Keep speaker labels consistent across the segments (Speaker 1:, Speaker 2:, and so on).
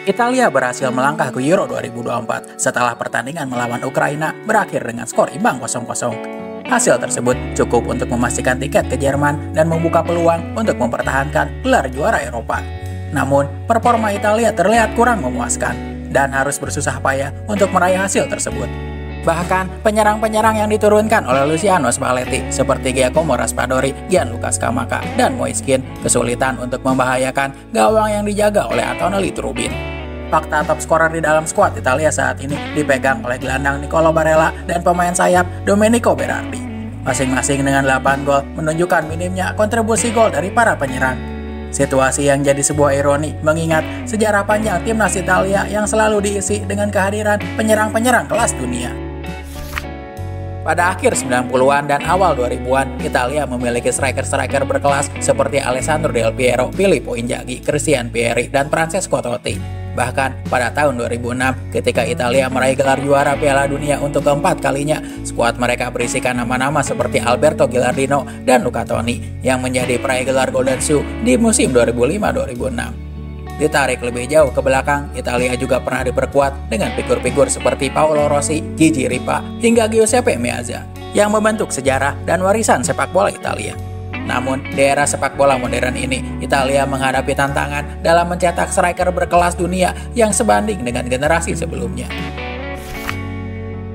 Speaker 1: Italia berhasil melangkah ke Euro 2024 setelah pertandingan melawan Ukraina berakhir dengan skor imbang 0-0. Hasil tersebut cukup untuk memastikan tiket ke Jerman dan membuka peluang untuk mempertahankan gelar juara Eropa. Namun, performa Italia terlihat kurang memuaskan dan harus bersusah payah untuk meraih hasil tersebut. Bahkan, penyerang-penyerang yang diturunkan oleh Luciano Spalletti seperti Giacomo Raspadori, Gianluca Scamacca, dan Moiskin kesulitan untuk membahayakan gawang yang dijaga oleh Antonelli Trubin. Fakta top skorer di dalam skuad Italia saat ini dipegang oleh gelandang Nicolo Barella dan pemain sayap Domenico Berardi. Masing-masing dengan 8 gol menunjukkan minimnya kontribusi gol dari para penyerang. Situasi yang jadi sebuah ironi mengingat sejarah panjang timnas Italia yang selalu diisi dengan kehadiran penyerang-penyerang kelas dunia. Pada akhir 90-an dan awal 2000-an, Italia memiliki striker-striker berkelas seperti Alessandro Del Piero, Filippo Inzaghi, Christian Vieri, dan Francesco Totti. Bahkan pada tahun 2006, ketika Italia meraih gelar juara Piala Dunia untuk keempat kalinya, skuad mereka berisikan nama-nama seperti Alberto Gilardino dan Luca Toni yang menjadi peraih gelar Golden Shoe di musim 2005-2006. Ditarik lebih jauh ke belakang, Italia juga pernah diperkuat dengan figur-figur seperti Paolo Rossi, Gigi Ripa, hingga Giuseppe Meazza yang membentuk sejarah dan warisan sepak bola Italia. Namun, di era sepak bola modern ini, Italia menghadapi tantangan dalam mencetak striker berkelas dunia yang sebanding dengan generasi sebelumnya.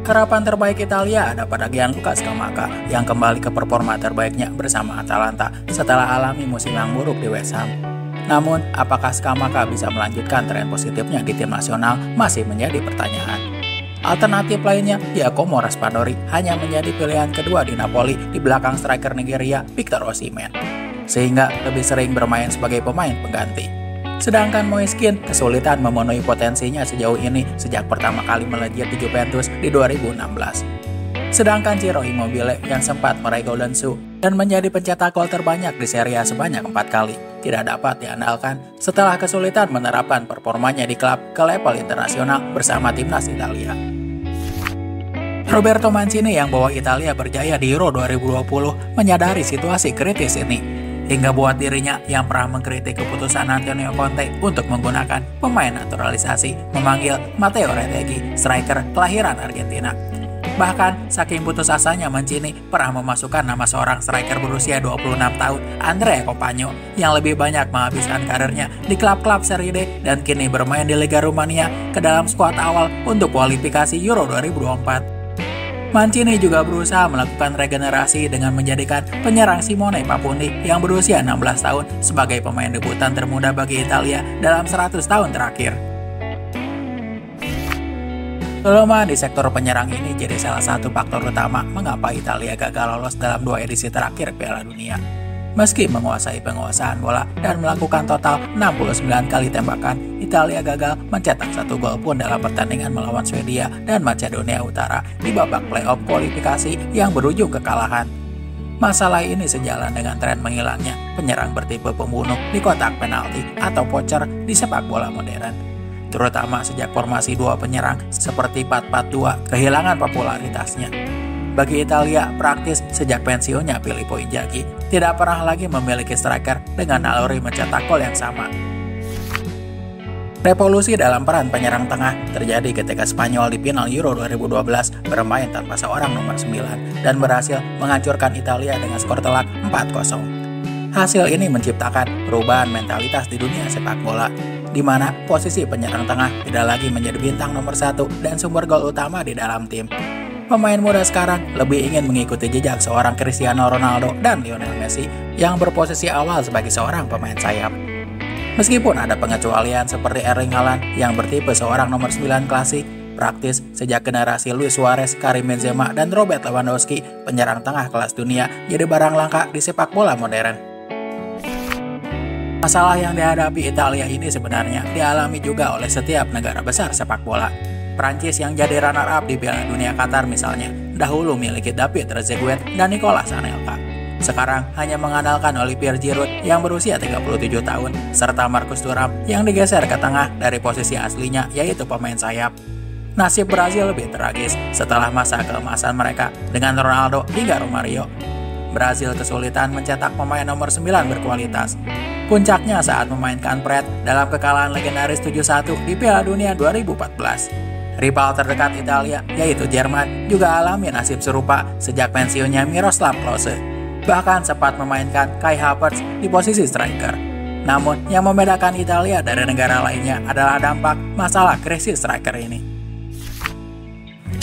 Speaker 1: Harapan terbaik Italia ada pada Gianluca Scamacca yang kembali ke performa terbaiknya bersama Atalanta setelah alami musim yang buruk di West Ham. Namun, apakah Scamacca bisa melanjutkan tren positifnya di tim nasional masih menjadi pertanyaan. Alternatif lainnya, Giacomo Raspadori hanya menjadi pilihan kedua di Napoli di belakang striker Nigeria Victor Osimhen, sehingga lebih sering bermain sebagai pemain pengganti. Sedangkan Moiskin kesulitan memenuhi potensinya sejauh ini sejak pertama kali melejit di Juventus di 2016. Sedangkan Ciro Immobile yang sempat meraih Golden Shoe dan menjadi pencetak gol terbanyak di Serie A sebanyak 4 kali, tidak dapat diandalkan setelah kesulitan menerapkan performanya di klub ke level internasional bersama timnas Italia. Roberto Mancini yang bawa Italia berjaya di Euro 2020 menyadari situasi kritis ini, hingga buat dirinya yang pernah mengkritik keputusan Antonio Conte untuk menggunakan pemain naturalisasi memanggil Matteo Retegui, striker kelahiran Argentina. Bahkan, saking putus asanya Mancini pernah memasukkan nama seorang striker berusia 26 tahun, Andrea Compagno, yang lebih banyak menghabiskan karirnya di klub-klub Serie D dan kini bermain di Liga Rumania ke dalam skuad awal untuk kualifikasi Euro 2024. Mancini juga berusaha melakukan regenerasi dengan menjadikan penyerang Simone Papundi yang berusia 16 tahun sebagai pemain debutan termuda bagi Italia dalam 100 tahun terakhir. Kelemahan di sektor penyerang ini jadi salah satu faktor utama mengapa Italia gagal lolos dalam 2 edisi terakhir Piala Dunia. Meski menguasai penguasaan bola dan melakukan total 69 kali tembakan, Italia gagal mencetak 1 gol pun dalam pertandingan melawan Swedia dan Macedonia Utara di babak playoff kualifikasi yang berujung kekalahan. Masalah ini sejalan dengan tren menghilangnya penyerang bertipe pembunuh di kotak penalti atau poacher di sepak bola modern. Terutama sejak formasi 2 penyerang seperti 4-4-2 kehilangan popularitasnya. Bagi Italia, praktis sejak pensiunnya Filippo Inzaghi tidak pernah lagi memiliki striker dengan naluri mencetak gol yang sama. Revolusi dalam peran penyerang tengah terjadi ketika Spanyol di final Euro 2012 bermain tanpa seorang nomor 9 dan berhasil menghancurkan Italia dengan skor telak 4-0. Hasil ini menciptakan perubahan mentalitas di dunia sepak bola, di mana posisi penyerang tengah tidak lagi menjadi bintang nomor 1 dan sumber gol utama di dalam tim. Pemain muda sekarang lebih ingin mengikuti jejak seorang Cristiano Ronaldo dan Lionel Messi yang berposisi awal sebagai seorang pemain sayap. Meskipun ada pengecualian seperti Erling Haaland yang bertipe seorang nomor 9 klasik, praktis sejak generasi Luis Suarez, Karim Benzema, dan Robert Lewandowski, penyerang tengah kelas dunia jadi barang langka di sepak bola modern. Masalah yang dihadapi Italia ini sebenarnya dialami juga oleh setiap negara besar sepak bola. Prancis yang jadi runner-up di Piala Dunia Qatar misalnya, dahulu memiliki David Trezeguet dan Nicolas Anelka. Sekarang hanya mengandalkan Olivier Giroud yang berusia 37 tahun, serta Marcus Thuram yang digeser ke tengah dari posisi aslinya yaitu pemain sayap. Nasib Brazil lebih tragis setelah masa keemasan mereka dengan Ronaldo hingga Romario. Brazil kesulitan mencetak pemain nomor 9 berkualitas. Puncaknya saat memainkan Pret dalam kekalahan legendaris 7-1 di Piala Dunia 2014. Rival terdekat Italia, yaitu Jerman, juga alami nasib serupa sejak pensiunnya Miroslav Klose. Bahkan sempat memainkan Kai Havertz di posisi striker. Namun, yang membedakan Italia dari negara lainnya adalah dampak masalah krisis striker ini.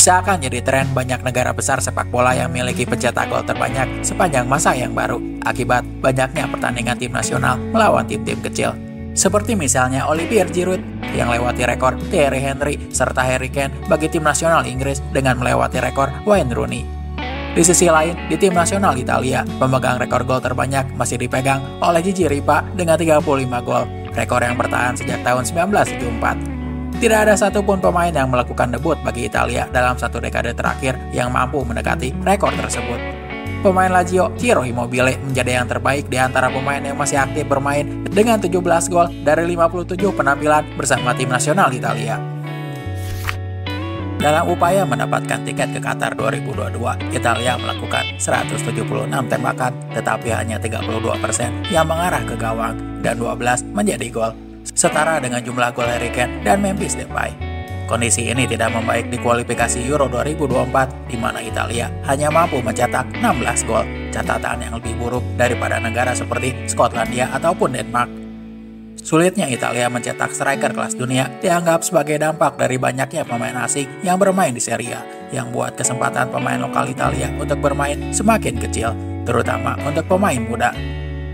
Speaker 1: Seakan jadi tren banyak negara besar sepak bola yang memiliki pencetak gol terbanyak sepanjang masa yang baru akibat banyaknya pertandingan tim nasional melawan tim-tim kecil. Seperti misalnya Olivier Giroud yang melewati rekor Thierry Henry serta Harry Kane bagi tim nasional Inggris dengan melewati rekor Wayne Rooney. Di sisi lain, di tim nasional Italia, pemegang rekor gol terbanyak masih dipegang oleh Gigi Ripa dengan 35 gol, rekor yang bertahan sejak tahun 1974. Tidak ada satupun pemain yang melakukan debut bagi Italia dalam satu dekade terakhir yang mampu mendekati rekor tersebut. Pemain Lazio, Ciro Immobile, menjadi yang terbaik di antara pemain yang masih aktif bermain dengan 17 gol dari 57 penampilan bersama tim nasional Italia. Dalam upaya mendapatkan tiket ke Qatar 2022, Italia melakukan 176 tembakan, tetapi hanya 32% yang mengarah ke gawang dan 12 menjadi gol, setara dengan jumlah gol Harry Kane dan Memphis Depay. Kondisi ini tidak membaik di kualifikasi Euro 2024, di mana Italia hanya mampu mencetak 16 gol, catatan yang lebih buruk daripada negara seperti Skotlandia ataupun Denmark. Sulitnya Italia mencetak striker kelas dunia dianggap sebagai dampak dari banyaknya pemain asing yang bermain di Serie A, yang buat kesempatan pemain lokal Italia untuk bermain semakin kecil, terutama untuk pemain muda.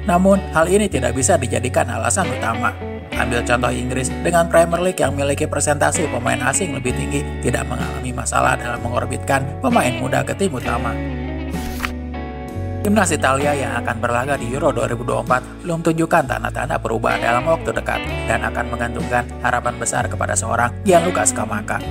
Speaker 1: Namun, hal ini tidak bisa dijadikan alasan utama. Ambil contoh Inggris, dengan Premier League yang memiliki presentasi pemain asing lebih tinggi, tidak mengalami masalah dalam mengorbitkan pemain muda ke tim utama. Timnas Italia yang akan berlaga di Euro 2024 belum tunjukkan tanda-tanda perubahan dalam waktu dekat dan akan menggantungkan harapan besar kepada seorang Gianluca Scamacca.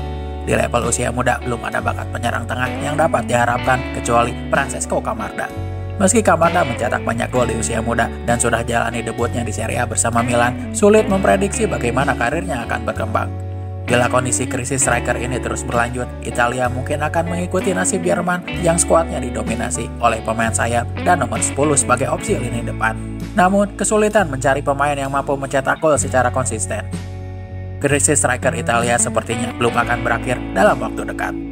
Speaker 1: Di level usia muda belum ada bakat penyerang tengah yang dapat diharapkan kecuali Francesco Camarda. Meski Camarda mencetak banyak gol di usia muda dan sudah jalani debutnya di Serie A bersama Milan, sulit memprediksi bagaimana karirnya akan berkembang. Bila kondisi krisis striker ini terus berlanjut, Italia mungkin akan mengikuti nasib Jerman yang skuadnya didominasi oleh pemain sayap dan nomor 10 sebagai opsi lini depan. Namun, kesulitan mencari pemain yang mampu mencetak gol secara konsisten. Krisis striker Italia sepertinya belum akan berakhir dalam waktu dekat.